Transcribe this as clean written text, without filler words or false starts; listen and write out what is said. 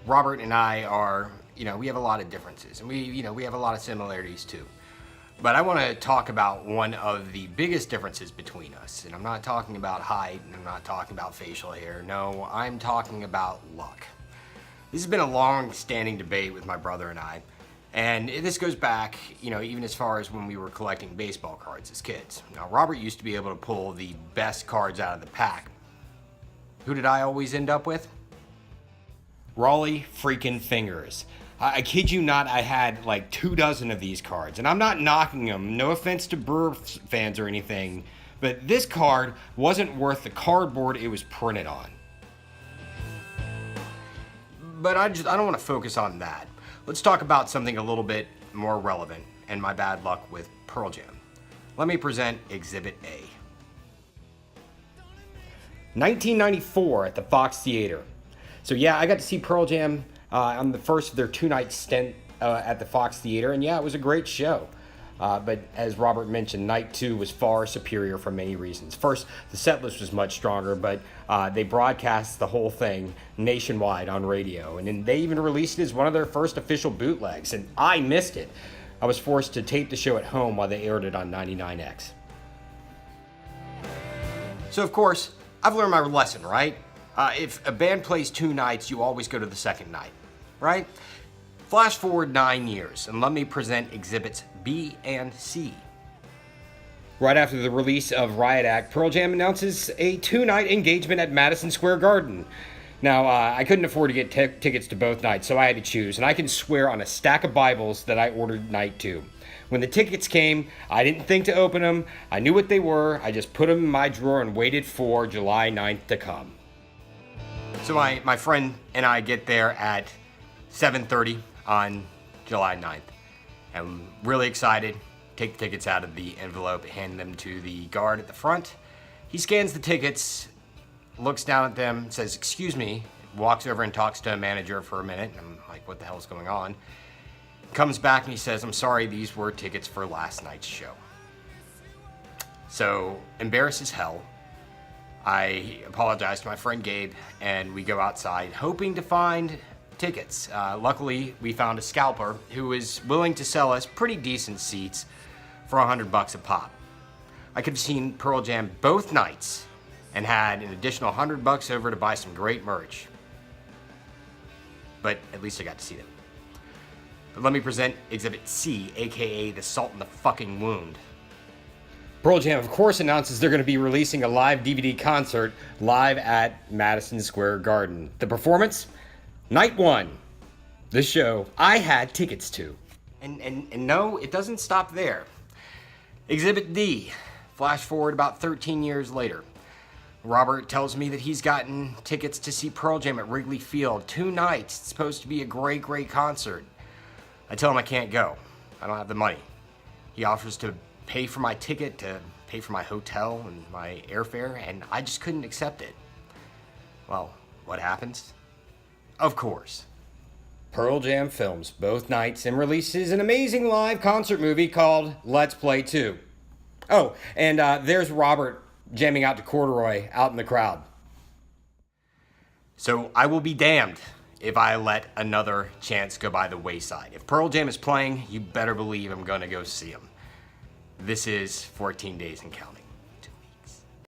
Robert and I are, we have a lot of differences, and we have a lot of similarities too. But I want to talk about one of the biggest differences between us. And I'm not talking about height, and I'm not talking about facial hair. No, I'm talking about luck. This has been a long-standing debate with my brother and I. And this goes back, even as far as when we were collecting baseball cards as kids. Now, Robert used to be able to pull the best cards out of the pack. Who did I always end up with? Raleigh freaking Fingers. I kid you not, I had like 24 of these cards, and I'm not knocking them, no offense to Brewer fans or anything, but this card wasn't worth the cardboard it was printed on. But I don't want to focus on that. Let's talk about something a little bit more relevant and my bad luck with Pearl Jam. Let me present Exhibit A. 1994 at the Fox Theater. So yeah, I got to see Pearl Jam on the first of their two-night stint at the Fox Theater, and yeah, it was a great show. But as Robert mentioned, night two was far superior for many reasons. First, the set list was much stronger, but they broadcast the whole thing nationwide on radio, and then they even released it as one of their first official bootlegs, and I missed it. I was forced to tape the show at home while they aired it on 99X. So of course, I've learned my lesson, right? If a band plays two nights, you always go to the second night, right? Flash forward 9 years, and let me present Exhibits B and C. Right after the release of Riot Act, Pearl Jam announces a two-night engagement at Madison Square Garden. Now, I couldn't afford to get tickets to both nights, so I had to choose, and I can swear on a stack of Bibles that I ordered night two. When the tickets came, I didn't think to open them. I knew what they were. I just put them in my drawer and waited for July 9th to come. So my friend and I get there at 7:30 on July 9th. I'm really excited. Take the tickets out of the envelope, hand them to the guard at the front. He scans the tickets, looks down at them, says, "Excuse me," walks over and talks to a manager for a minute. And I'm like, what the hell is going on? Comes back and he says, "I'm sorry, these were tickets for last night's show." So, embarrassed as hell, I apologize to my friend Gabe, and we go outside hoping to find tickets. Luckily, we found a scalper who was willing to sell us pretty decent seats for $100 a pop. I could have seen Pearl Jam both nights and had an additional $100 over to buy some great merch. But at least I got to see them. But let me present Exhibit C, aka the salt in the fucking wound. Pearl Jam, of course, announces they're going to be releasing a live DVD concert live at Madison Square Garden. The performance? Night one. The show I had tickets to. And no, it doesn't stop there. Exhibit D. Flash forward about 13 years later. Robert tells me that he's gotten tickets to see Pearl Jam at Wrigley Field 2 nights. It's supposed to be a great, great concert. I tell him I can't go. I don't have the money. He offers to pay for my ticket, to pay for my hotel and my airfare, and I just couldn't accept it. Well, what happens? Of course, Pearl Jam films both nights and releases an amazing live concert movie called Let's Play 2. Oh, and there's Robert jamming out to Corduroy out in the crowd. So I will be damned if I let another chance go by the wayside. If Pearl Jam is playing, you better believe I'm gonna go see them. This is 14 Days and Counting.